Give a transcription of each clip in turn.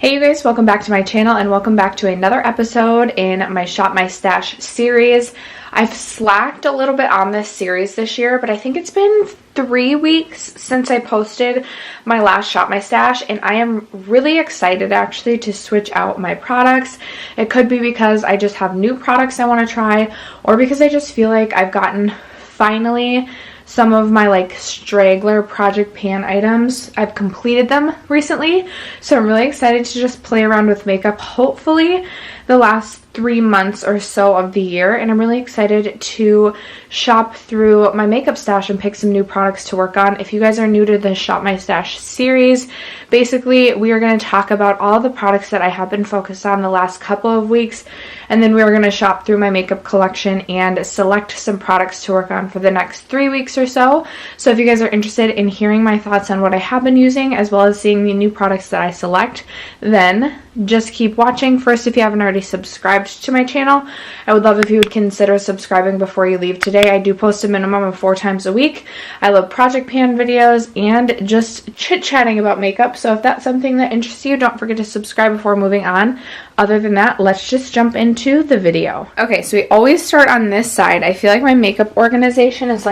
Hey you guys, welcome back to my channel and welcome back to another episode in my Shop My Stash series. I've slacked a little bit on this series this year, but I think it's been 3 weeks since I posted my last Shop My Stash, and I am really excited actually to switch out my products. It could be because I just have new products I want to try, or because I just feel like I've gotten finally some of my straggler project pan items. I've completed them recently, so I'm really excited to just play around with makeup, hopefully the last 3 months or so of the year, and I'm really excited to shop through my makeup stash and pick some new products to work on. If you guys are new to the Shop My Stash series, basically we are going to talk about all the products that I have been focused on the last couple of weeks, and then we're going to shop through my makeup collection and select some products to work on for the next 3 weeks or so. So if you guys are interested in hearing my thoughts on what I have been using as well as seeing the new products that I select, then just keep watching. First, if you haven't already subscribed to my channel, I would love if you would consider subscribing before you leave today. I do post a minimum of 4 times a week. I love project pan videos and just chit-chatting about makeup, so if that's something that interests you, don't forget to subscribe before moving on. Other than that, let's just jump into the video. Okay, so we always start on this side. I feel like my makeup organization is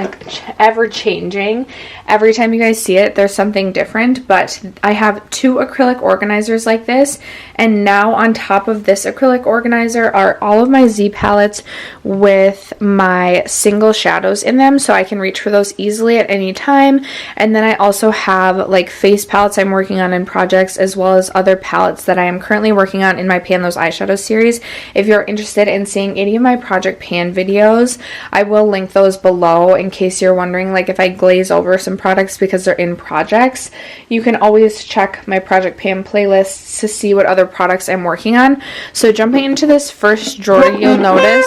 ever changing. Every time you guys see it, there's something different, but I have 2 acrylic organizers like this, and now on top of this acrylic organizer are all of my Z palettes with my single shadows in them, so I can reach for those easily at any time. And then I also have face palettes I'm working on in projects, as well as other palettes that I am currently working on in my Pan Those Eyeshadows series. If you're interested in seeing any of my project pan videos, I will link those below in case you're wondering if I glaze over some products because they're in projects. You can always check my project pan playlists to see what other products I'm working on. So jumping into this first drawer, you'll notice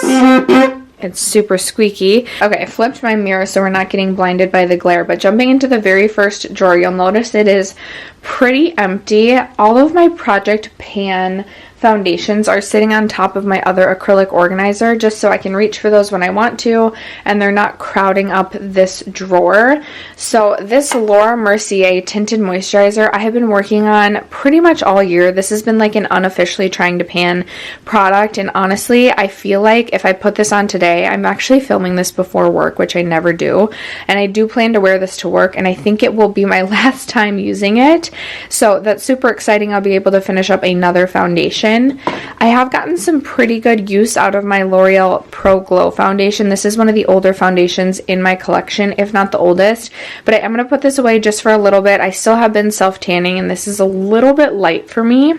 it's super squeaky. Okay, I flipped my mirror so we're not getting blinded by the glare, but jumping into the very first drawer, you'll notice it is pretty empty. All of my project pan foundations are sitting on top of my other acrylic organizer just so I can reach for those when I want to, and they're not crowding up this drawer. So this Laura Mercier tinted moisturizer I have been working on pretty much all year. This has been an unofficially trying to pan product, and honestly I feel like if I put this on today, I'm actually filming this before work, which I never do, and I do plan to wear this to work, and I think it will be my last time using it, so that's super exciting. I'll be able to finish up another foundation. I have gotten some pretty good use out of my L'Oreal Pro Glow foundation. This is one of the older foundations in my collection, if not the oldest, but I am going to put this away just for a little bit. I still have been self-tanning, and this is a little bit light for me.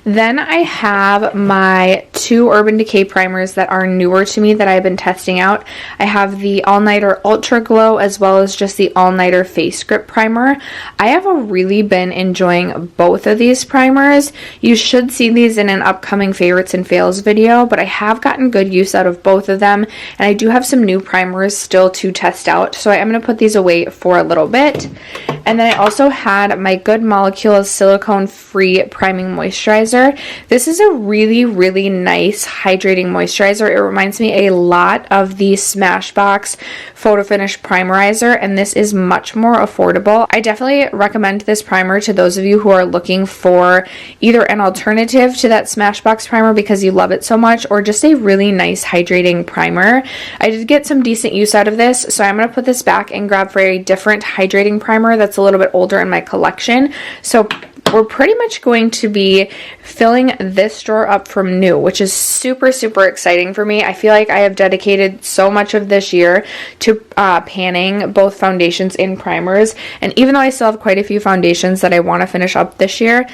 Then I have my 2 Urban Decay primers that are newer to me that I've been testing out. I have the All Nighter Ultra Glow as well as just the All Nighter Face Grip Primer. I have really been enjoying both of these primers. You should see these in an upcoming favorites and fails video, but I have gotten good use out of both of them, and I do have some new primers still to test out, so I am going to put these away for a little bit. And then I also had my Good Molecules Silicone Free Priming Moisturizer. This is a really nice hydrating moisturizer. It reminds me a lot of the Smashbox Photo Finish Primerizer, and this is much more affordable. I definitely recommend this primer to those of you who are looking for either an alternative to that Smashbox primer because you love it so much, or just a really nice hydrating primer. I did get some decent use out of this, so I'm going to put this back and grab for a different hydrating primer that's a little bit older in my collection. So we're pretty much going to be filling this drawer up from new, which is super exciting for me. I feel like I have dedicated so much of this year to panning both foundations and primers, and even though I still have quite a few foundations that I want to finish up this year,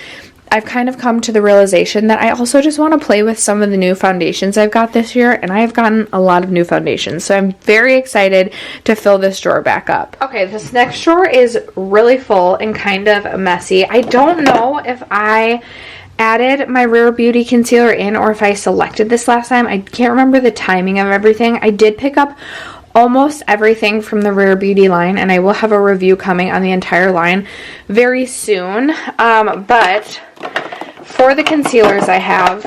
I've kind of come to the realization that I also just want to play with some of the new foundations I've got this year, and I have gotten a lot of new foundations, so I'm very excited to fill this drawer back up. Okay, this next drawer is really full and kind of messy. I don't know if I added my Rare Beauty concealer in or if I selected this last time. I can't remember the timing of everything. I did pick up almost everything from the Rare Beauty line, and I will have a review coming on the entire line very soon. But for the concealers I have,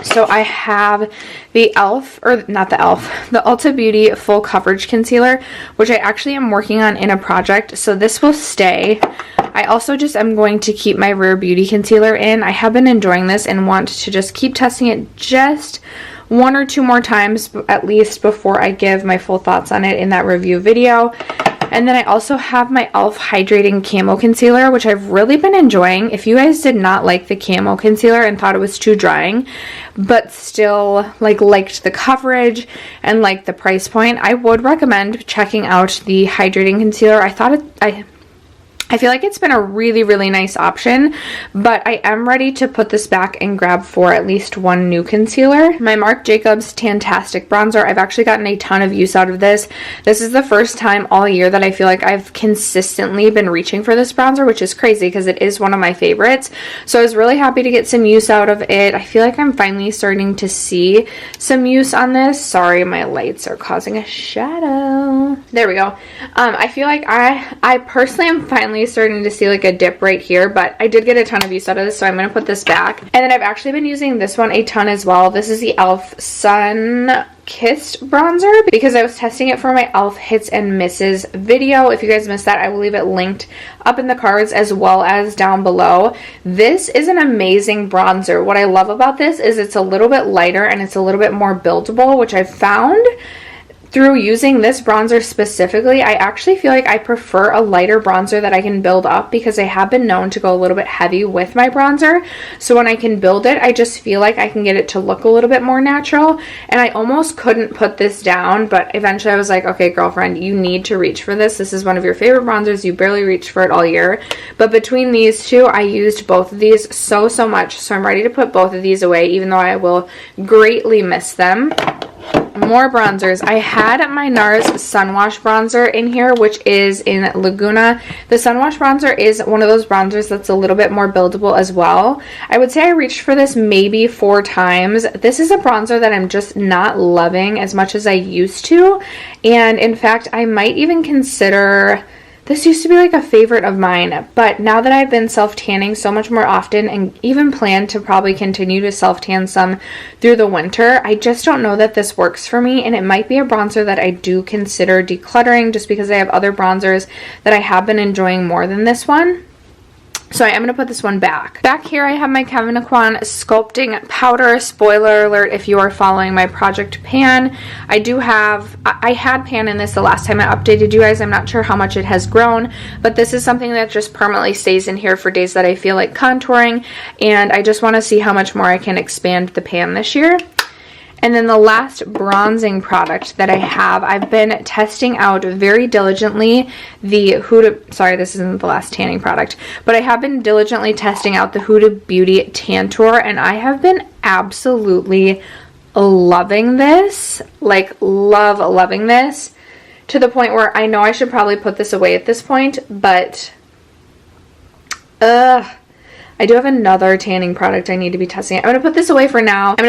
so I have the the Ulta Beauty Full Coverage Concealer, which I actually am working on in a project, so this will stay. I also just am going to keep my Rare Beauty concealer in. I have been enjoying this and want to just keep testing it just 1 or 2 more times at least before I give my full thoughts on it in that review video. And then I also have my e.l.f. Hydrating Camo Concealer, which I've really been enjoying. If you guys did not like the Camo Concealer and thought it was too drying, but still liked the coverage and liked the price point, I would recommend checking out the Hydrating Concealer. I feel like it's been a really, really nice option, but I am ready to put this back and grab for at least one new concealer. My Marc Jacobs Tantastic Bronzer, I've actually gotten a ton of use out of this. This is the first time all year that I feel like I've consistently been reaching for this bronzer, which is crazy because it is one of my favorites. So I was really happy to get some use out of it. I feel like I'm finally starting to see some use on this. Sorry, my lights are causing a shadow. There we go. I feel like I personally am finally starting to see like a dip right here, but I did get a ton of use out of this, so I'm going to put this back. And then I've actually been using this one a ton as well. This is the e.l.f. Sun Kissed bronzer because I was testing it for my e.l.f. hits and misses video. If you guys missed that, I will leave it linked up in the cards as well as down below. This is an amazing bronzer. What I love about this is it's a little bit lighter and it's a little bit more buildable, which I've found through using this bronzer specifically. I actually feel like I prefer a lighter bronzer that I can build up because I have been known to go a little bit heavy with my bronzer. So when I can build it, I just feel like I can get it to look a little bit more natural. And I almost couldn't put this down, but eventually I was like, okay, girlfriend, you need to reach for this. This is one of your favorite bronzers. You barely reach for it all year. But between these two, I used both of these so much. So I'm ready to put both of these away, even though I will greatly miss them. More bronzers. I had my Nars Sunwash bronzer in here, which is in Laguna. The Sunwash bronzer is one of those bronzers that's a little bit more buildable as well. I would say I reached for this maybe 4 times. This is a bronzer that I'm just not loving as much as I used to. And in fact, I might even consider... This used to be like a favorite of mine, but now that I've been self-tanning so much more often and even plan to probably continue to self-tan some through the winter, I just don't know that this works for me, and it might be a bronzer that I do consider decluttering just because I have other bronzers that I have been enjoying more than this one. So I am going to put this one back. Back here I have my Cavanaugh Sculpting Powder. Spoiler alert if you are following my Project Pan. I had pan in this the last time I updated you guys. I'm not sure how much it has grown, but this is something that just permanently stays in here for days that I feel like contouring, and I just want to see how much more I can expand the pan this year. And then the last bronzing product that I have, I've been testing out very diligently the Huda, sorry, this isn't the last tanning product, but I have been diligently testing out the Huda Beauty Tantor, and I have been absolutely loving this, like loving this, to the point where I know I should probably put this away at this point, but I do have another tanning product I need to be testing. I'm going to put this away for now. But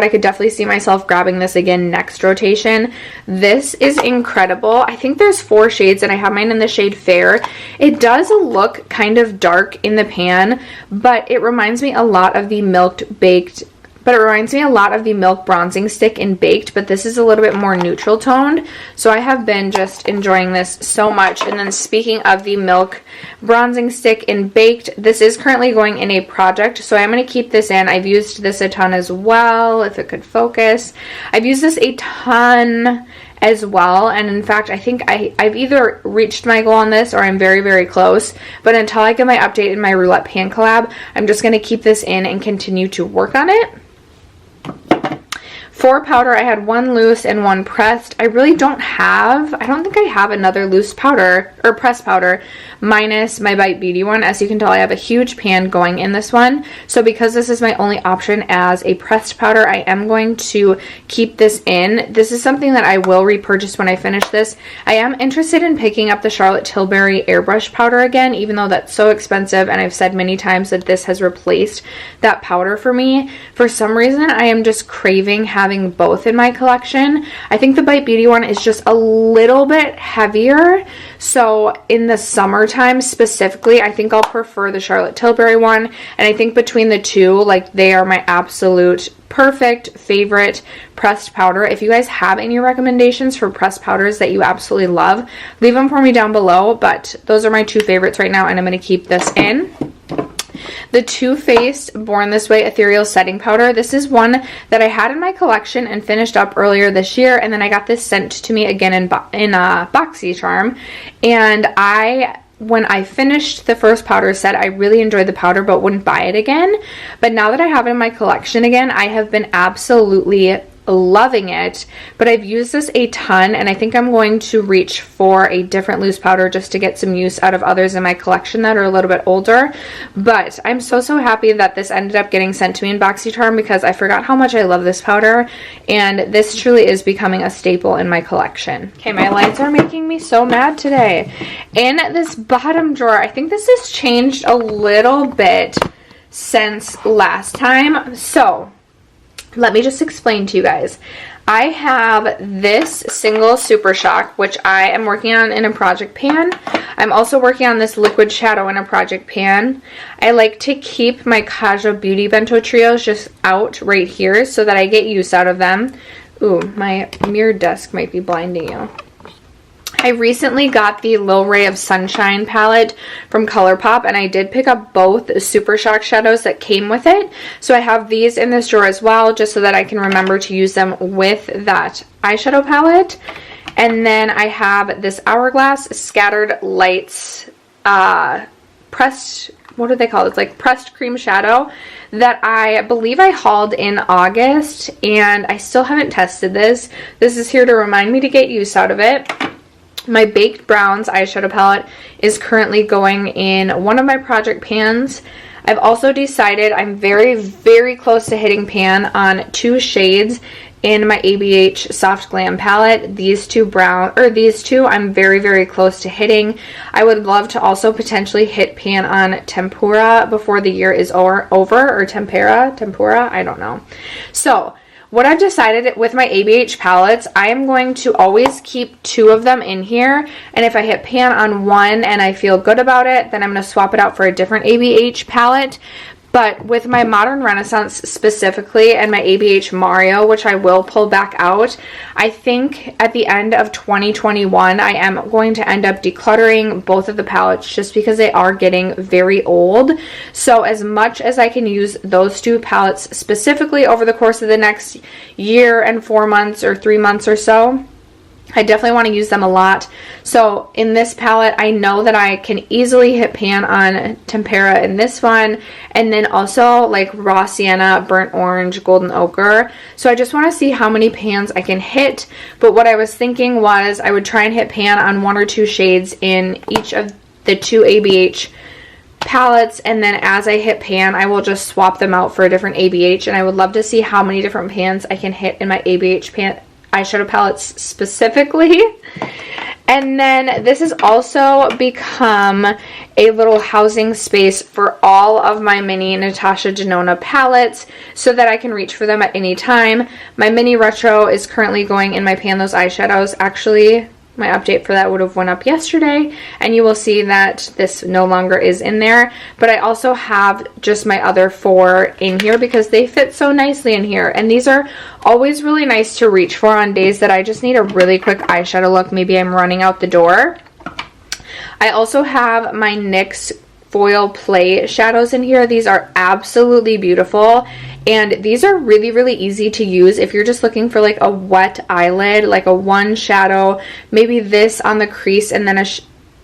I could definitely see myself grabbing this again next rotation. This is incredible. I think there's 4 shades and I have mine in the shade Fair. It does look kind of dark in the pan, but it reminds me a lot of the Milk Bronzing Stick in Baked, but this is a little bit more neutral toned. So I have been just enjoying this so much. And then speaking of the Milk Bronzing Stick in Baked, this is currently going in a project, so I'm going to keep this in. I've used this a ton as well, if it could focus. I've used this a ton as well, and in fact I think I've either reached my goal on this or I'm very close, but until I get my update in my Roulette Pan collab, I'm just going to keep this in and continue to work on it. For powder, I had 1 loose and 1 pressed. I don't think I have another loose powder or pressed powder minus my Bite Beauty one. As you can tell, I have a huge pan going in this one. So because this is my only option as a pressed powder, I am going to keep this in. This is something that I will repurchase when I finish this. I am interested in picking up the Charlotte Tilbury Airbrush powder again, even though that's so expensive, and I've said many times that this has replaced that powder for me. For some reason, I am just craving having having both in my collection. I think the Bite Beauty one is just a little bit heavier. So in the summertime specifically, I think I'll prefer the Charlotte Tilbury one. And I think between the two, like, they are my absolute perfect favorite pressed powder. If you guys have any recommendations for pressed powders that you absolutely love, leave them for me down below. But those are my two favorites right now, and I'm going to keep this in. The Too Faced Born This Way Ethereal Setting Powder. This is one that I had in my collection and finished up earlier this year, and then I got this sent to me again in BoxyCharm. And when I finished the first powder set, I really enjoyed the powder but wouldn't buy it again. But now that I have it in my collection again, I have been absolutely loving it. But I've used this a ton, and I think I'm going to reach for a different loose powder just to get some use out of others in my collection that are a little bit older. But I'm so happy that this ended up getting sent to me in BoxyCharm, because I forgot how much I love this powder, and this truly is becoming a staple in my collection. Okay, my lights are making me so mad today. In this bottom drawer, I think this has changed a little bit since last time. So let me just explain to you guys. I have this single Super Shock, which I am working on in a project pan. I'm also working on this liquid shadow in a project pan. I like to keep my Kaja Beauty Bento Trios just out right here so that I get use out of them. Ooh, my mirror desk might be blinding you. I recently got the Low Ray of Sunshine palette from Colourpop, and I did pick up both Super Shock shadows that came with it. So I have these in this drawer as well, just so that I can remember to use them with that eyeshadow palette. And then I have this Hourglass Scattered Lights pressed, what do they call it? It's like pressed cream shadow that I believe I hauled in August, and I still haven't tested this. This is here to remind me to get use out of it. My Baked Browns eyeshadow palette is currently going in one of my project pans. I've also decided I'm very close to hitting pan on two shades in my ABH Soft Glam palette. These two I'm very close to hitting. I would love to also potentially hit pan on Tempura before the year is over, or Tempura, I don't know. So what I've decided with my ABH palettes, I am going to always keep two of them in here, and if I hit pan on one and I feel good about it, then I'm going to swap it out for a different ABH palette. But with my Modern Renaissance specifically and my ABH Mario, which I will pull back out, I think at the end of 2021, I am going to end up decluttering both of the palettes just because they are getting very old. So as much as I can use those two palettes specifically over the course of the next year and 4 months or 3 months or so, I definitely want to use them a lot. So in this palette, I know that I can easily hit pan on Tempera in this one, and then also like Raw Sienna, Burnt Orange, Golden Ochre. So I just want to see how many pans I can hit. But what I was thinking was I would try and hit pan on 1 or 2 shades in each of the 2 ABH palettes, and then as I hit pan, I will just swap them out for a different ABH, and I would love to see how many different pans I can hit in my ABH eyeshadow palettes specifically. And then this has also become a little housing space for all of my mini Natasha Denona palettes so that I can reach for them at any time. My mini retro is currently going in my Pan Those eyeshadows. Actually, my update for that would have went up yesterday, and you will see that this no longer is in there. But I also have just my other 4 in here because they fit so nicely in here, and these are always really nice to reach for on days that I just need a really quick eyeshadow look. Maybe I'm running out the door. I also have my NYX Foil Play shadows in here. These are absolutely beautiful, and these are really easy to use if you're just looking for like a wet eyelid, like a one shadow, maybe this on the crease and then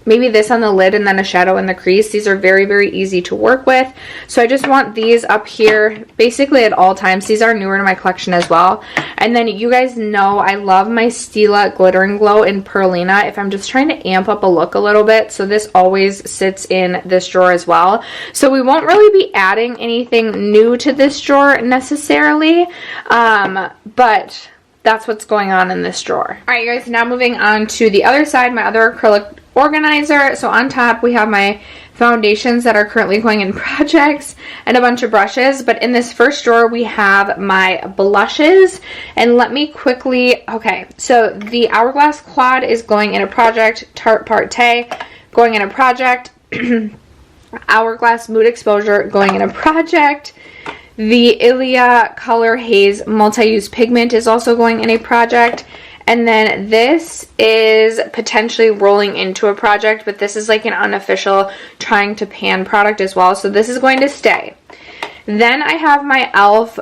maybe this on the lid and then a shadow in the crease. These are very easy to work with. So I just want these up here basically at all times. These are newer to my collection as well. And then you guys know I love my Stila Glitter and Glow in Perlina if I'm just trying to amp up a look a little bit. So this always sits in this drawer as well. So we won't really be adding anything new to this drawer necessarily, but that's what's going on in this drawer. All right, you guys, now moving on to the other side, my other acrylic organizer. So on top we have my foundations that are currently going in projects, and a bunch of brushes. But in this first drawer we have my blushes, and let me quickly, okay, so the Hourglass Quad is going in a project, Tarte Parte going in a project, Hourglass Mood Exposure going in a project, the Ilia Color Haze Multi-Use Pigment is also going in a project. And then this is potentially rolling into a project, but this is like an unofficial trying to pan product as well. So this is going to stay. Then I have my e.l.f.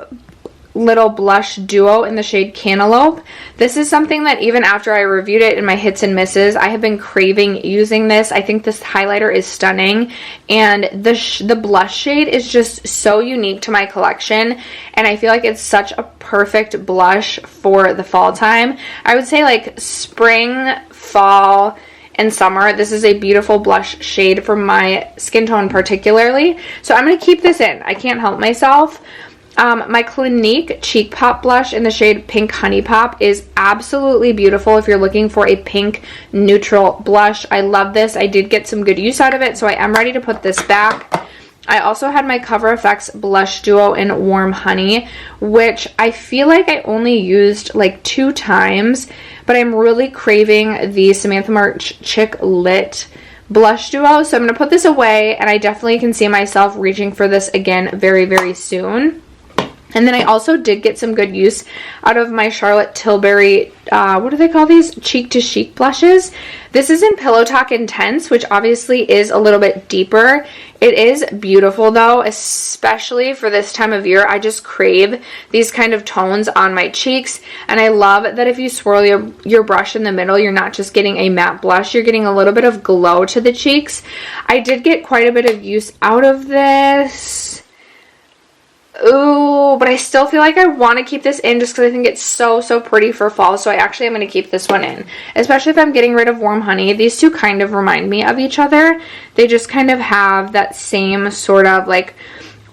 little blush duo in the shade Cantaloupe. This is something that even after I reviewed it in my hits and misses, I have been craving using this. I think this highlighter is stunning, and the blush shade is just so unique to my collection, and I feel like it's such a perfect blush for the fall time. I would say like spring, fall, and summer. This is a beautiful blush shade for my skin tone particularly, so I'm going to keep this in. I can't help myself. My Clinique Cheek Pop blush in the shade Pink Honey Pop is absolutely beautiful if you're looking for a pink neutral blush. I love this. I did get some good use out of it, so I am ready to put this back. I also had my Cover FX blush duo in Warm Honey, which I feel like I only used like 2 times, but I'm really craving the Samantha March Chick Lit blush duo, so I'm going to put this away, and I definitely can see myself reaching for this again very, very soon. And then I also did get some good use out of my Charlotte Tilbury, what do they call these? Cheek to Chic blushes. This is in Pillow Talk Intense, which obviously is a little bit deeper. It is beautiful though, especially for this time of year. I just crave these kind of tones on my cheeks. And I love that if you swirl your brush in the middle, you're not just getting a matte blush, you're getting a little bit of glow to the cheeks. I did get quite a bit of use out of this. Ooh, but I still feel like I want to keep this in just because I think it's so pretty for fall. So I actually am going to keep this one in, especially if I'm getting rid of Warm Honey. These two kind of remind me of each other. They just kind of have that same sort of like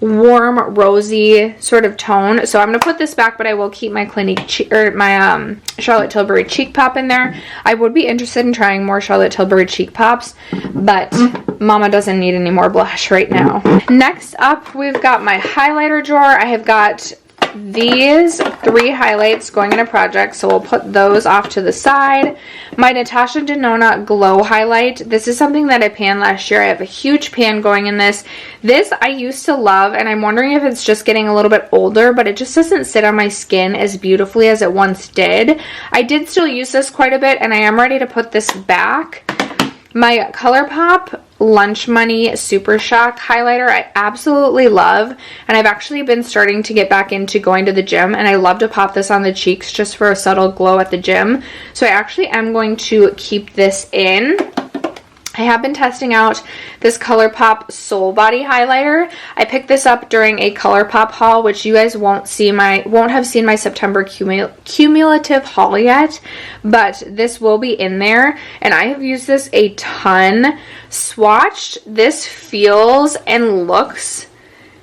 warm, rosy sort of tone. So I'm going to put this back, but I will keep my Clinique my Charlotte Tilbury Cheek Pop in there. I would be interested in trying more Charlotte Tilbury Cheek Pops, but Mama doesn't need any more blush right now. Next up, we've got my highlighter drawer. I have got these 3 highlights going in a project, so we'll put those off to the side. My Natasha Denona Glow Highlight. This is something that I panned last year. I have a huge pan going in this. This I used to love, and I'm wondering if it's just getting a little bit older, but it just doesn't sit on my skin as beautifully as it once did. I did still use this quite a bit, and I am ready to put this back. My Colourpop Lunch Money Super Shock highlighter I absolutely love, and I've actually been starting to get back into going to the gym, and I love to pop this on the cheeks just for a subtle glow at the gym. So I actually am going to keep this in. I have been testing out this Colourpop Soul Body highlighter. I picked this up during a Colourpop haul, which you guys won't have seen my September cumulative haul yet, but this will be in there, and I have used this a ton. Swatched, this feels and looks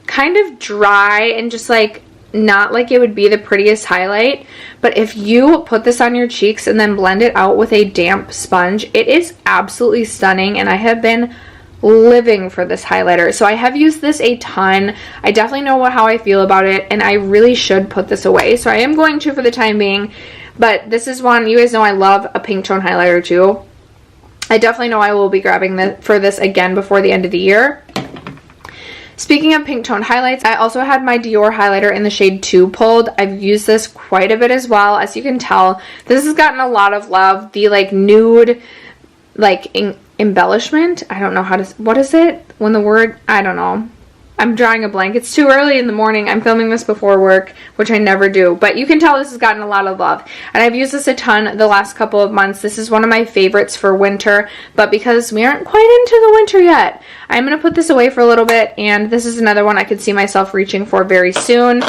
kind of dry and just like not like it would be the prettiest highlight, but if you put this on your cheeks and then blend it out with a damp sponge, it is absolutely stunning, and I have been living for this highlighter. So I have used this a ton. I definitely know how I feel about it, and I really should put this away, so I am going to for the time being. But this is one, you guys know I love a pink tone highlighter too. I definitely know I will be grabbing for this again before the end of the year. Speaking of pink tone highlights, I also had my Dior highlighter in the shade 2 pulled. I've used this quite a bit as well. As you can tell, this has gotten a lot of love. The like nude, like embellishment. I don't know how to, what is it? When the word, I don't know. I'm drawing a blank. It's too early in the morning. I'm filming this before work, which I never do. But you can tell this has gotten a lot of love. And I've used this a ton the last couple of months. This is one of my favorites for winter. But because we aren't quite into the winter yet, I'm going to put this away for a little bit. And this is another one I could see myself reaching for very soon.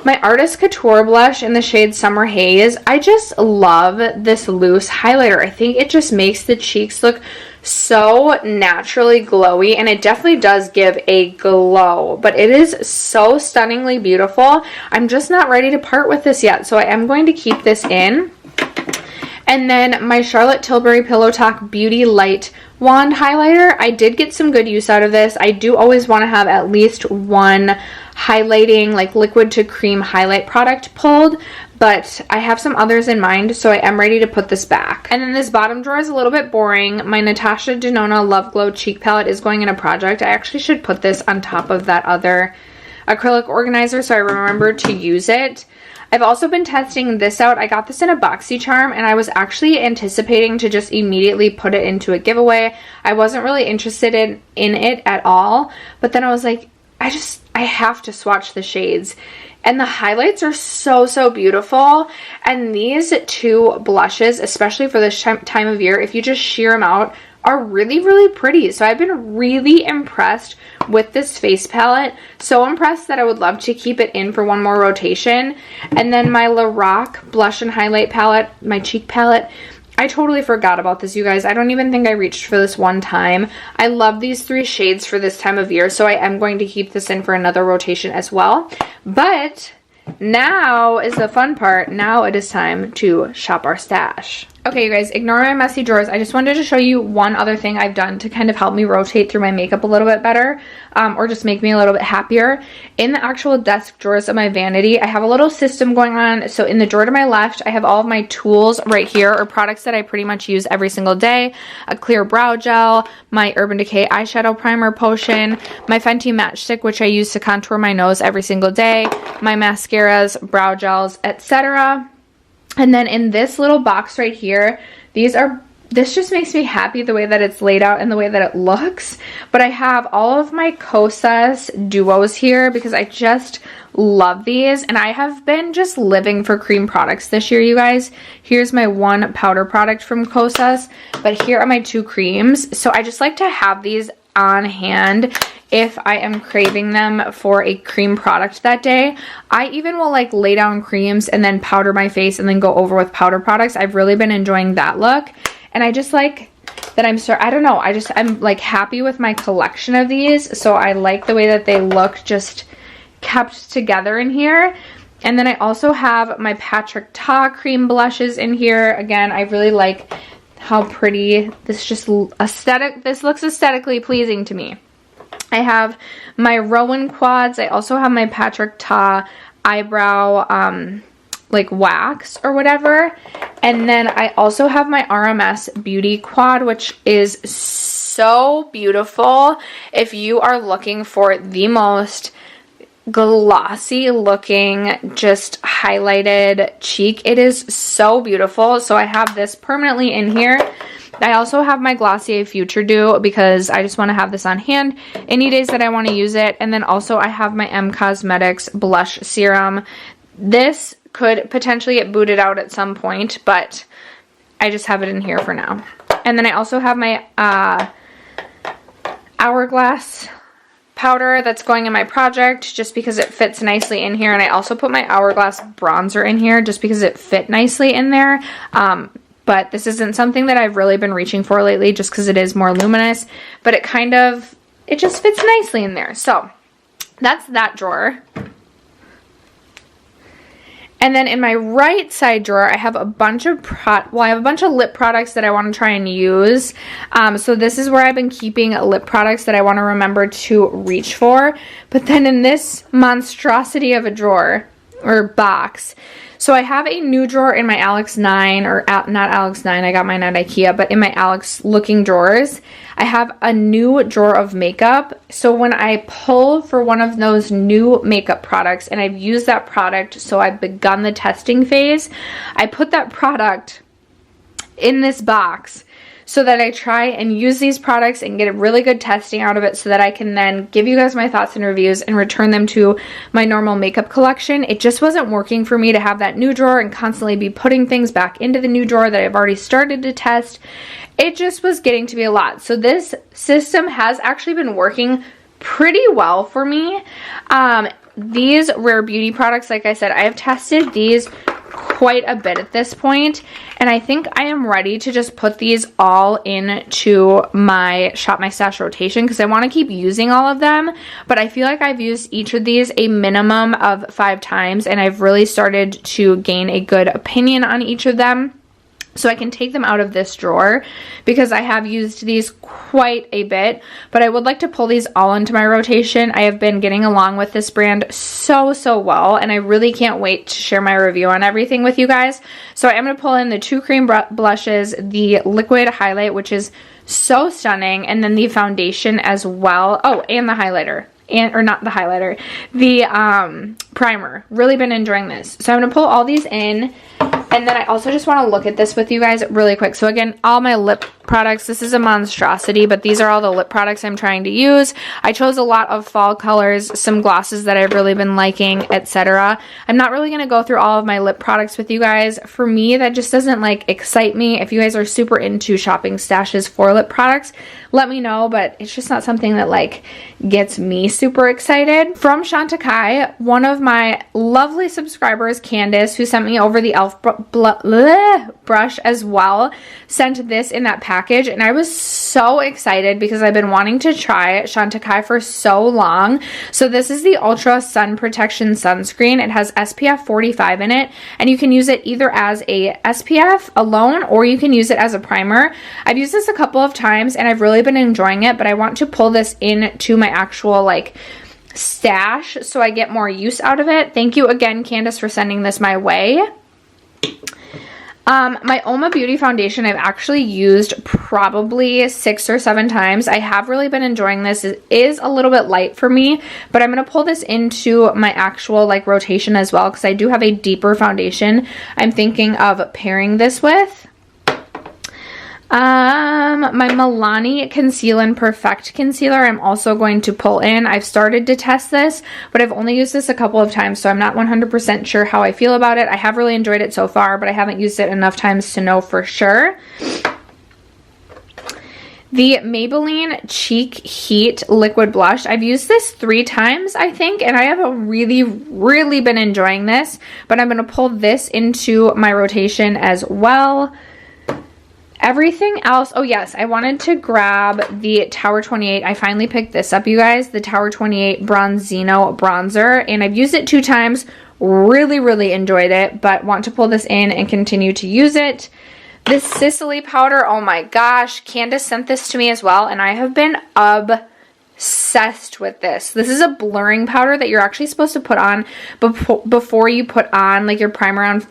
My Artist Couture blush in the shade Summer Haze. I just love this loose highlighter. I think it just makes the cheeks look so naturally glowy, and it definitely does give a glow, but it is so stunningly beautiful. I'm just not ready to part with this yet, so I am going to keep this in. And then my Charlotte Tilbury Pillow Talk Beauty Light Wand Highlighter. I did get some good use out of this. I do always want to have at least one highlighting, like liquid to cream highlight product pulled, but I have some others in mind, so I am ready to put this back. And then this bottom drawer is a little bit boring. My Natasha Denona Loveglow Cheek Palette is going in a project. I actually should put this on top of that other acrylic organizer so I remember to use it. I've also been testing this out. I got this in a BoxyCharm, and I was actually anticipating to just immediately put it into a giveaway. I wasn't really interested in it at all, but then I was like, I have to swatch the shades. And the highlights are so beautiful. And these two blushes, especially for this time of year, if you just sheer them out, are really pretty. So I've been really impressed with this face palette. So impressed that I would love to keep it in for one more rotation. And then my Lorac blush and highlight palette, my cheek palette, I totally forgot about this, you guys. I don't even think I reached for this one time. I love these three shades for this time of year, so I am going to keep this in for another rotation as well. But now is the fun part. Now it is time to shop our stash. Okay, you guys, ignore my messy drawers. I just wanted to show you one other thing I've done to kind of help me rotate through my makeup a little bit better, or just make me a little bit happier. In the actual desk drawers of my vanity, I have a little system going on. So in the drawer to my left, I have all of my tools right here, or products that I pretty much use every single day. A clear brow gel, my Urban Decay eyeshadow primer potion, my Fenty matchstick, which I use to contour my nose every single day, my mascaras, brow gels, etc. And then in this little box right here, this just makes me happy the way that it's laid out and the way that it looks. But I have all of my Kosas duos here because I just love these. And I have been just living for cream products this year, you guys. Here's my one powder product from Kosas, but here are my two creams. So I just like to have these on hand if I am craving them for a cream product that day. I even will like lay down creams and then powder my face and then go over with powder products. I've really been enjoying that look, and I just like that I don't know, I'm like happy with my collection of these. So I like the way that they look just kept together in here. And then I also have my Patrick Ta cream blushes in here. Again, I really like how pretty this looks aesthetically pleasing to me. I have my Rowan quads. I also have my Patrick Ta eyebrow like wax or whatever. And then I also have my RMS Beauty quad, which is so beautiful. If you are looking for the most glossy looking, just highlighted cheek, it is so beautiful. So I have this permanently in here. I also have my Glossier Future Dew because I just want to have this on hand any days that I want to use it. And then also I have my M Cosmetics blush serum. This could potentially get booted out at some point, but I just have it in here for now. And then I also have my Hourglass powder that's going in my project just because it fits nicely in here. And I also put my Hourglass bronzer in here just because it fit nicely in there. But this isn't something that I've really been reaching for lately just because it is more luminous. But it just fits nicely in there. So that's that drawer. And then in my right side drawer, I have a bunch of lip products that I want to try and use. So this is where I've been keeping lip products that I want to remember to reach for. But then in this monstrosity of a drawer or box, so I have a new drawer in my Alex 9, or not Alex 9, I got mine at Ikea, but in my Alex looking drawers, I have a new drawer of makeup. So when I pull for one of those new makeup products and I've used that product, so I've begun the testing phase, I put that product in this box so that I try and use these products and get a really good testing out of it so that I can then give you guys my thoughts and reviews and return them to my normal makeup collection. It just wasn't working for me to have that new drawer and constantly be putting things back into the new drawer that I've already started to test. It just was getting to be a lot. So this system has actually been working pretty well for me. These Rare Beauty products, like I said, I have tested these quite a bit at this point, and I think I am ready to just put these all into my Shop My Stash rotation because I want to keep using all of them, but I feel like I've used each of these a minimum of 5 times, and I've really started to gain a good opinion on each of them. so I can take them out of this drawer because I have used these quite a bit, but I would like to pull these all into my rotation. I have been getting along with this brand so well, and I really can't wait to share my review on everything with you guys. So I am going to pull in the 2 cream blushes, the liquid highlight, which is so stunning, and then the foundation as well. Oh, and the highlighter. Or not the highlighter, the primer. Really been enjoying this. So I'm going to pull all these in, and then I also just want to look at this with you guys really quick. So again, all my lip products, this is a monstrosity, but these are all the lip products I'm trying to use. I chose a lot of fall colors, some glosses that I've really been liking, etc. I'm not really going to go through all of my lip products with you guys. For me, that just doesn't like excite me. If you guys are super into shopping stashes for lip products, let me know, but it's just not something that like gets me super excited. From Chantecaille, one of my lovely subscribers, Candace, who sent me over the e.l.f. brush as well, sent this in that package, and I was so excited because I've been wanting to try Chantecaille for so long. So this is the Ultra Sun Protection Sunscreen. It has SPF 45 in it, and you can use it either as a SPF alone or you can use it as a primer. I've used this a couple of times and I've really been enjoying it, but I want to pull this into my actual like stash so I get more use out of it. Thank you again, Candace, for sending this my way. My Oma Beauty Foundation I've actually used probably 6 or 7 times. I have really been enjoying this. It is a little bit light for me, but I'm going to pull this into my actual like rotation as well because I do have a deeper foundation I'm thinking of pairing this with. My Milani Conceal and Perfect Concealer I'm also going to pull in. I've started to test this, but I've only used this a couple of times, so I'm not 100% sure how I feel about it. I have really enjoyed it so far, but I haven't used it enough times to know for sure. The Maybelline Cheek Heat Liquid Blush. I've used this 3 times, I think, and I have really been enjoying this, but I'm going to pull this into my rotation as well. Everything else, oh yes, I wanted to grab the Tower 28. I finally picked this up, you guys, the Tower 28 Bronzino bronzer, and I've used it 2 times, really enjoyed it, but want to pull this in and continue to use it. This Sicily Powder, oh my gosh, Candace sent this to me as well, and I have been obsessed with this. This is a blurring powder that you're actually supposed to put on before you put on like your primer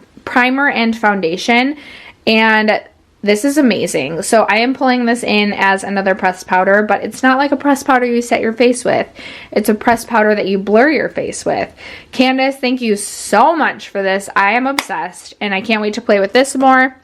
and foundation, and this is amazing. So I am pulling this in as another pressed powder, but it's not like a pressed powder you set your face with. It's a pressed powder that you blur your face with. Candace, thank you so much for this. I am obsessed, and I can't wait to play with this more.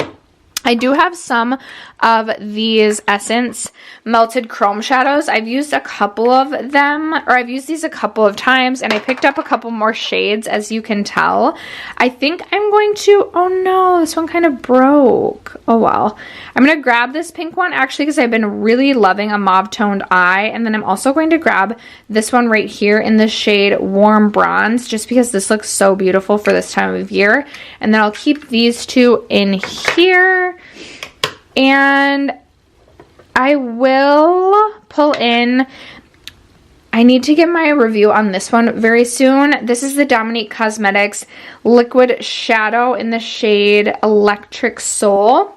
I do have some of these Essence Melted Chrome Shadows. I've used a couple of them, or I've used these a couple of times, and I picked up a couple more shades, as you can tell. I think I'm going to, oh no, this one kind of broke. Oh well. I'm going to grab this pink one, actually, because I've been really loving a mauve toned eye, and then I'm also going to grab this one right here in the shade Warm Bronze, just because this looks so beautiful for this time of year. And then I'll keep these 2 in here. And I will pull in, I need to get my review on this one very soon. This is the Dominique Cosmetics Liquid Shadow in the shade Electric Soul.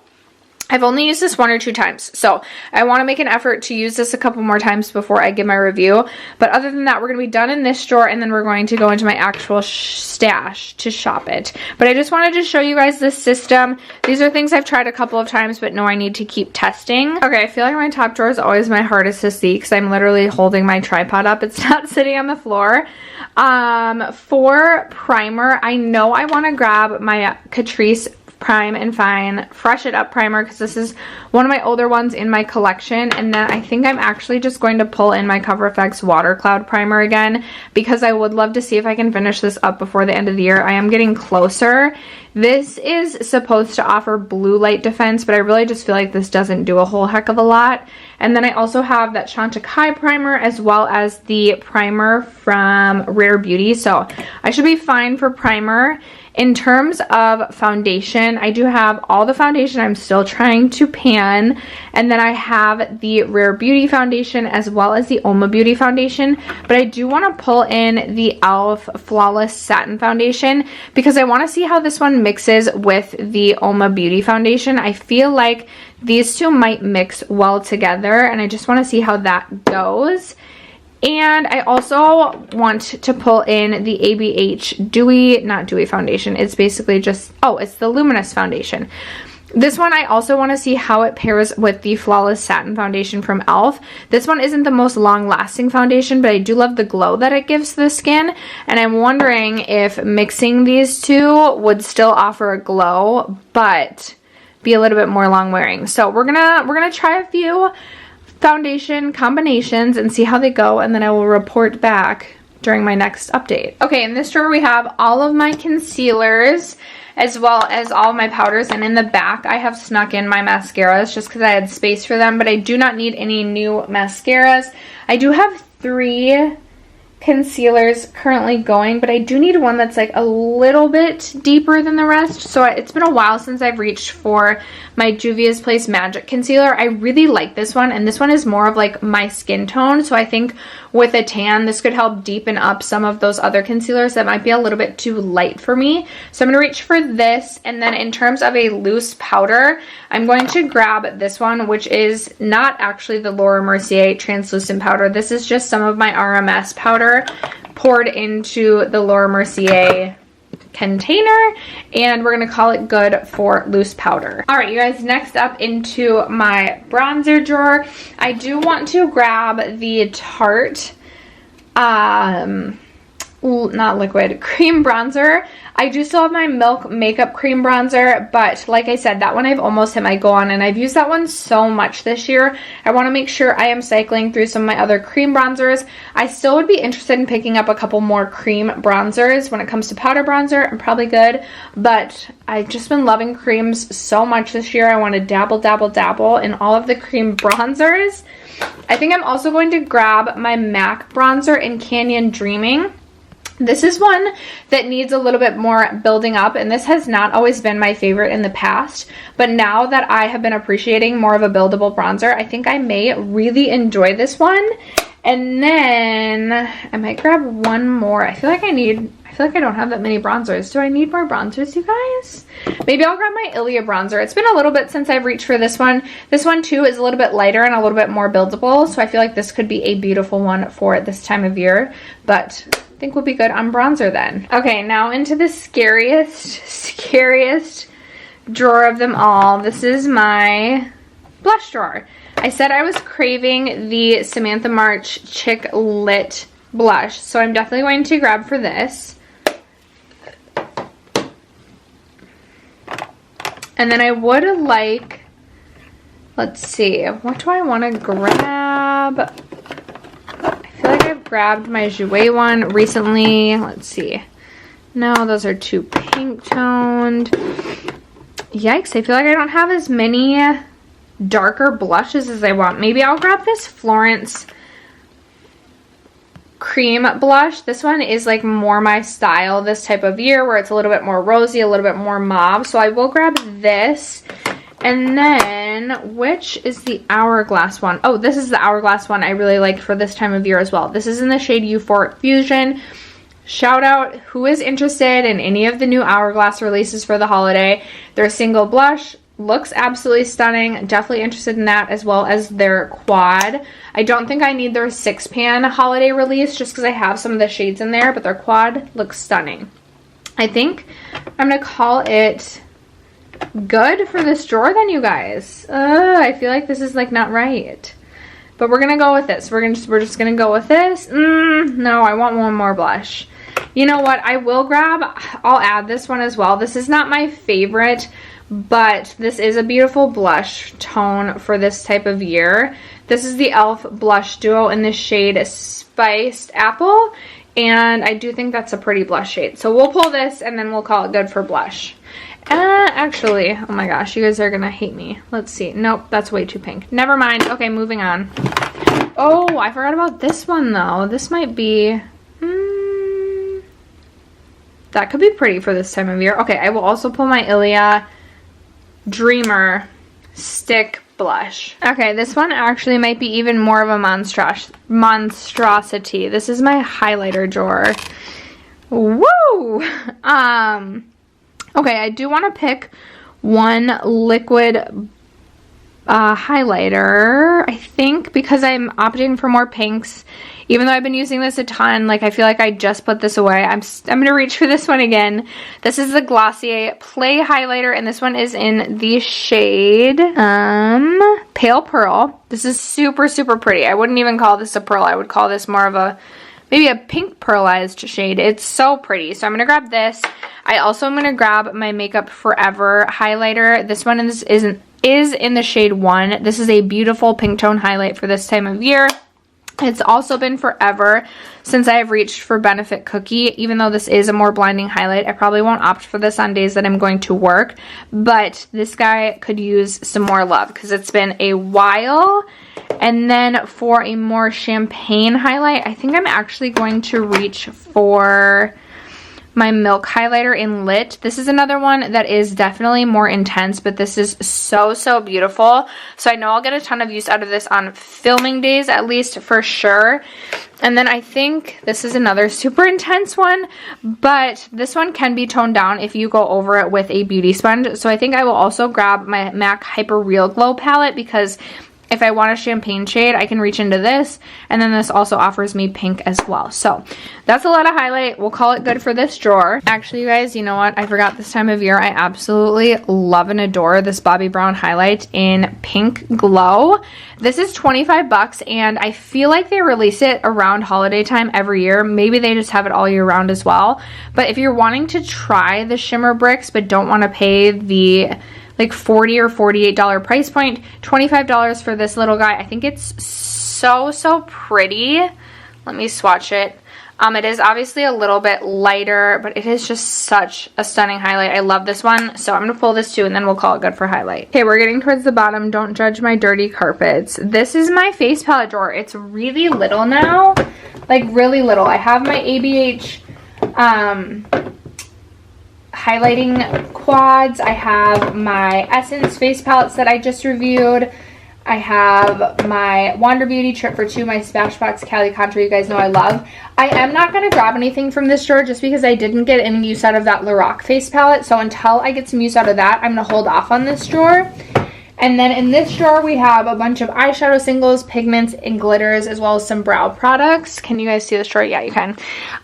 I've only used this 1 or 2 times, so I want to make an effort to use this a couple more times before I give my review. But other than that, we're going to be done in this drawer, and then we're going to go into my actual stash to shop it. But I just wanted to show you guys this system. These are things I've tried a couple of times, but know I need to keep testing. Okay, I feel like my top drawer is always my hardest to see because I'm literally holding my tripod up. It's not sitting on the floor. For primer, I know I want to grab my Catrice Prime and Fine Fresh It Up primer because this is one of my older ones in my collection, and then I think I'm actually just going to pull in my Cover FX Water Cloud primer again because I would love to see if I can finish this up before the end of the year. I am getting closer. This is supposed to offer blue light defense, but I really just feel like this doesn't do a whole heck of a lot. And then I also have that Chantecaille primer as well as the primer from Rare Beauty, so I should be fine for primer. In terms of foundation, I do have all the foundation I'm still trying to pan, and then I have the Rare Beauty foundation as well as the Oma Beauty foundation, but I do want to pull in the e.l.f. Flawless Satin foundation because I want to see how this one mixes with the Oma Beauty foundation. I feel like these two might mix well together, and I just want to see how that goes. And I also want to pull in the ABH not Dewy foundation. It's basically just, oh, it's the Luminous foundation. This one I also want to see how it pairs with the Flawless Satin foundation from e.l.f. This one isn't the most long-lasting foundation, but I do love the glow that it gives the skin. And I'm wondering if mixing these two would still offer a glow, but be a little bit more long-wearing. So we're gonna try a few foundation combinations and see how they go, and then I will report back during my next update. Okay, in this drawer we have all of my concealers as well as all of my powders, and in the back I have snuck in my mascaras just because I had space for them, but I do not need any new mascaras. I do have 3 concealers currently going, but I do need one that's like a little bit deeper than the rest. So it's been a while since I've reached for my Juvia's Place Magic Concealer. I really like this one, and this one is more of like my skin tone, so I think with a tan this could help deepen up some of those other concealers that might be a little bit too light for me. So I'm going to reach for this, and then in terms of a loose powder, I'm going to grab this one, which is not actually the Laura Mercier translucent powder. This is just some of my RMS powder poured into the Laura Mercier container, and we're going to call it good for loose powder. All right, you guys, next up into my bronzer drawer, I do want to grab the Tarte not liquid cream bronzer. I do still have my Milk Makeup Cream Bronzer, but like I said, that one I've almost hit my goal on, and I've used that one so much this year. I want to make sure I am cycling through some of my other cream bronzers. I still would be interested in picking up a couple more cream bronzers. When it comes to powder bronzer, I'm probably good, but I've just been loving creams so much this year. I want to dabble in all of the cream bronzers. I think I'm also going to grab my MAC bronzer in Canyon Dreaming. This is one that needs a little bit more building up, and this has not always been my favorite in the past, but now that I have been appreciating more of a buildable bronzer, I think I may really enjoy this one. And then I might grab one more. I feel like I don't have that many bronzers. Do I need more bronzers, you guys? Maybe I'll grab my Ilia bronzer. It's been a little bit since I've reached for this one. This one too is a little bit lighter and a little bit more buildable, so I feel like this could be a beautiful one for this time of year, but I think we'll be good on bronzer then. Okay, now into the scariest drawer of them all. This is my blush drawer. I said I was craving the Samantha March Chick Lit blush, so I'm definitely going to grab for this. And then I would like, let's see, what do I want to grab? I feel like I've grabbed my Jouer one recently. Let's see. No, those are too pink toned. Yikes, I feel like I don't have as many darker blushes as I want. Maybe I'll grab this Florence cream blush. This one is like more my style this type of year, where it's a little bit more rosy, a little bit more mauve. So I will grab this. And then, which is the Hourglass one? Oh, this is the Hourglass one I really like for this time of year as well. This is in the shade Euphoric Fusion. Shout out who is interested in any of the new Hourglass releases for the holiday. Their single blush looks absolutely stunning. Definitely interested in that, as well as their quad. I don't think I need their 6-pan holiday release just because I have some of the shades in there, but their quad looks stunning. I think I'm going to call it good for this drawer then, you guys. I feel like this is like not right. But we're going to go with this. We're just going to go with this. No, I want one more blush. You know what? I'll add this one as well. This is not my favorite, but this is a beautiful blush tone for this type of year. This is the e.l.f. Blush Duo in the shade Spiced Apple, and I do think that's a pretty blush shade. So we'll pull this, and then we'll call it good for blush. Actually, oh my gosh, you guys are gonna hate me. Let's see. Nope, that's way too pink. Never mind. Okay, moving on. Oh, I forgot about this one, though. This might be... That could be pretty for this time of year. Okay, I will also pull my Ilia Dreamer Stick Blush. Okay, this one actually might be even more of a monstrosity. This is my highlighter drawer. Woo! Okay, I do want to pick one liquid highlighter, I think, because I'm opting for more pinks. Even though I've been using this a ton, like I feel like I just put this away. I'm gonna reach for this one again. This is the Glossier Play Highlighter, and this one is in the shade Pale Pearl. This is super, super pretty. I wouldn't even call this a pearl. I would call this more of a, maybe a pink pearlized shade. It's so pretty. So I'm gonna grab this. I also am gonna grab my Makeup Forever highlighter. This one is in the shade 1. This is a beautiful pink tone highlight for this time of year. It's also been forever since I have reached for Benefit Cookie. Even though this is a more blinding highlight, I probably won't opt for this on days that I'm going to work. But this guy could use some more love because it's been a while. And then for a more champagne highlight, I think I'm actually going to reach for my Milk highlighter in Lit. This is another one that is definitely more intense, but this is so, so beautiful. So I know I'll get a ton of use out of this on filming days, at least for sure. And then I think this is another super intense one, but this one can be toned down if you go over it with a beauty sponge. So I think I will also grab my MAC Hyper Real Glow palette, because if I want a champagne shade, I can reach into this, and then this also offers me pink as well. So that's a lot of highlight. We'll call it good for this drawer. Actually, you guys, you know what? I forgot this time of year, I absolutely love and adore this Bobbi Brown highlight in Pink Glow. This is 25 bucks, and I feel like they release it around holiday time every year. Maybe they just have it all year round as well. But if you're wanting to try the shimmer bricks but don't want to pay the like $40 or $48 price point, $25 for this little guy. I think it's so, so pretty. Let me swatch it. It is obviously a little bit lighter, but it is just such a stunning highlight. I love this one, so I'm gonna pull this too, and then we'll call it good for highlight. Okay, we're getting towards the bottom. Don't judge my dirty carpets. This is my face palette drawer. It's really little now, like really little. I have my ABH highlighting quads. I have my Essence face palettes that I just reviewed. I have my Wander Beauty Trip for Two, my Smashbox Cali Contour, you guys know I love. I am not going to grab anything from this drawer just because I didn't get any use out of that Lorac face palette. So until I get some use out of that, I'm going to hold off on this drawer. And then in this drawer, we have a bunch of eyeshadow singles, pigments, and glitters, as well as some brow products. Can you guys see this drawer? Yeah, you can.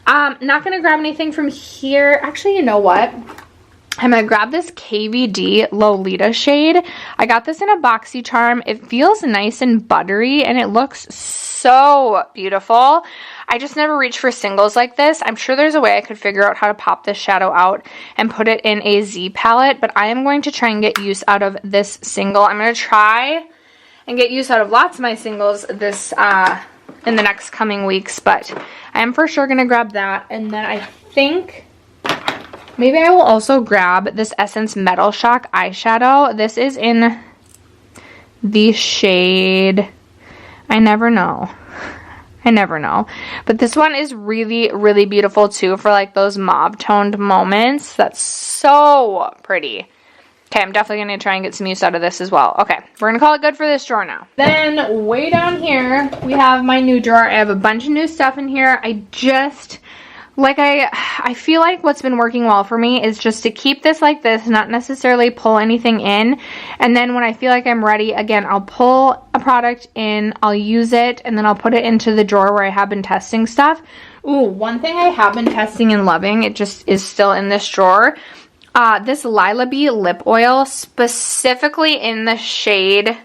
Not going to grab anything from here. Actually, you know what? I'm going to grab this KVD Lolita shade. I got this in a BoxyCharm. It feels nice and buttery, and it looks so beautiful. I just never reached for singles like this. I'm sure there's a way I could figure out how to pop this shadow out and put it in a Z palette, but I am going to try and get use out of this single. I'm going to try and get use out of lots of my singles this in the next coming weeks, but I am for sure going to grab that. And then I think maybe I will also grab this Essence Metal Shock eyeshadow. This is in the shade, I never know. I never know. But this one is really, really beautiful too for like those mauve toned moments. That's so pretty. Okay, I'm definitely going to try and get some use out of this as well. Okay, we're going to call it good for this drawer now. Then way down here, we have my new drawer. I have a bunch of new stuff in here. I feel like what's been working well for me is just to keep this like this, not necessarily pull anything in. And then when I feel like I'm ready, again, I'll pull a product in, I'll use it, and then I'll put it into the drawer where I have been testing stuff. Ooh, one thing I have been testing and loving, it just is still in this drawer. This Lila Bee lip oil, specifically in the shade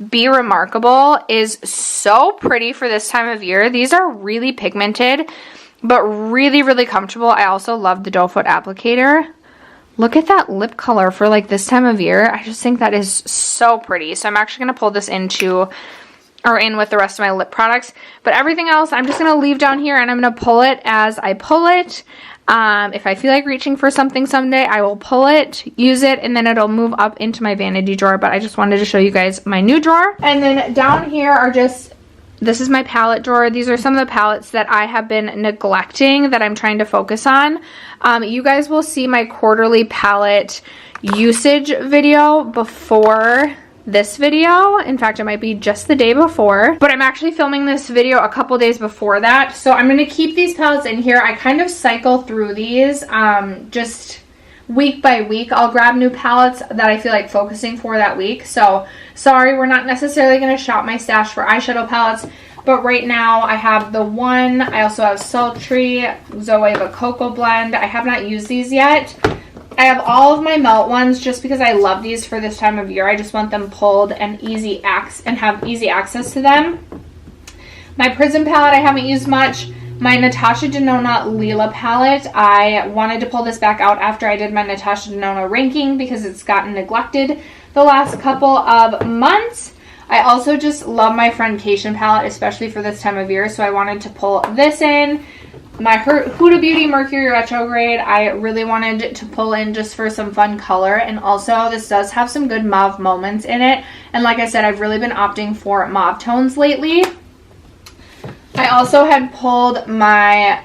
Be Remarkable, is so pretty for this time of year. These are really pigmented, but really, really comfortable. I also love the doe foot applicator. Look at that lip color for like this time of year. I just think that is so pretty. So I'm actually going to pull this in with the rest of my lip products. But everything else, I'm just going to leave down here, and I'm going to pull it as I pull it. If I feel like reaching for something someday, I will pull it, use it, and then it'll move up into my vanity drawer. But I just wanted to show you guys my new drawer. And then down here are just This is my palette drawer. These are some of the palettes that I have been neglecting that I'm trying to focus on. You guys will see my quarterly palette usage video before this video. In fact, it might be just the day before, but I'm actually filming this video a couple days before that. So I'm going to keep these palettes in here. I kind of cycle through these just week by week. I'll grab new palettes that I feel like focusing for that week. So sorry, we're not necessarily going to shop my stash for eyeshadow palettes, but right now I have the one. I also have Sultry, Zoeva Cocoa Blend. I have not used these yet. I have all of my melt ones just because I love these for this time of year. I just want them pulled and have easy access to them. My Prism palette I haven't used much. My Natasha Denona Lila palette, I wanted to pull this back out after I did my Natasha Denona ranking because it's gotten neglected the last couple of months. I also just love my Friendcation palette, especially for this time of year, so I wanted to pull this in. My Huda Beauty Mercury Retrograde, I really wanted to pull in just for some fun color, and also this does have some good mauve moments in it, and like I said, I've really been opting for mauve tones lately. I also had pulled my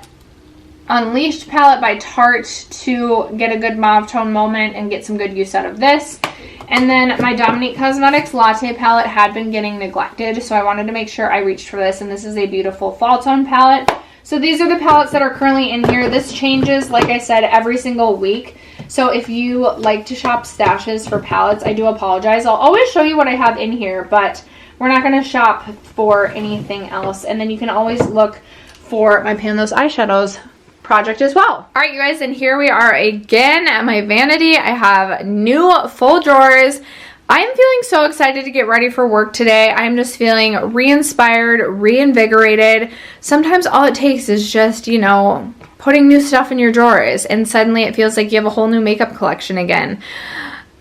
Unleashed palette by Tarte to get a good mauve tone moment and get some good use out of this. And then my Dominique Cosmetics Latte palette had been getting neglected, so I wanted to make sure I reached for this, and this is a beautiful fall tone palette. So these are the palettes that are currently in here. This changes, like I said, every single week. So if you like to shop stashes for palettes, I do apologize. I'll always show you what I have in here, but we're not going to shop for anything else. And then you can always look for my Pan Those Eyeshadows project as well. All right, you guys, and here we are again at my vanity. I have new full drawers. I am feeling so excited to get ready for work today. I'm just feeling re-inspired, reinvigorated. Sometimes all it takes is just, you know, putting new stuff in your drawers, and suddenly it feels like you have a whole new makeup collection again.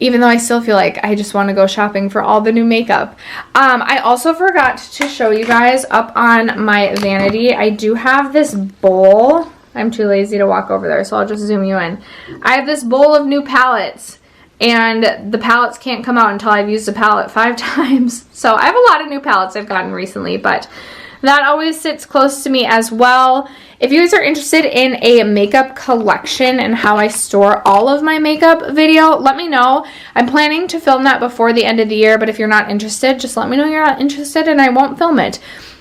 Even though I still feel like I just want to go shopping for all the new makeup. I also forgot to show you guys up on my vanity. I do have this bowl. I'm too lazy to walk over there, so I'll just zoom you in. I have this bowl of new palettes, and the palettes can't come out until I've used a palette 5 times. So I have a lot of new palettes I've gotten recently, but that always sits close to me as well. If you guys are interested in a makeup collection and how I store all of my makeup video, let me know. I'm planning to film that before the end of the year, but if you're not interested, just let me know you're not interested and I won't film it.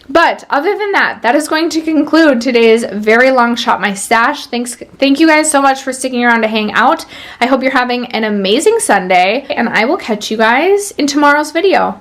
But other than that, that is going to conclude today's very long Shop My Stash. Thank you guys so much for sticking around to hang out. I hope you're having an amazing Sunday, and I will catch you guys in tomorrow's video.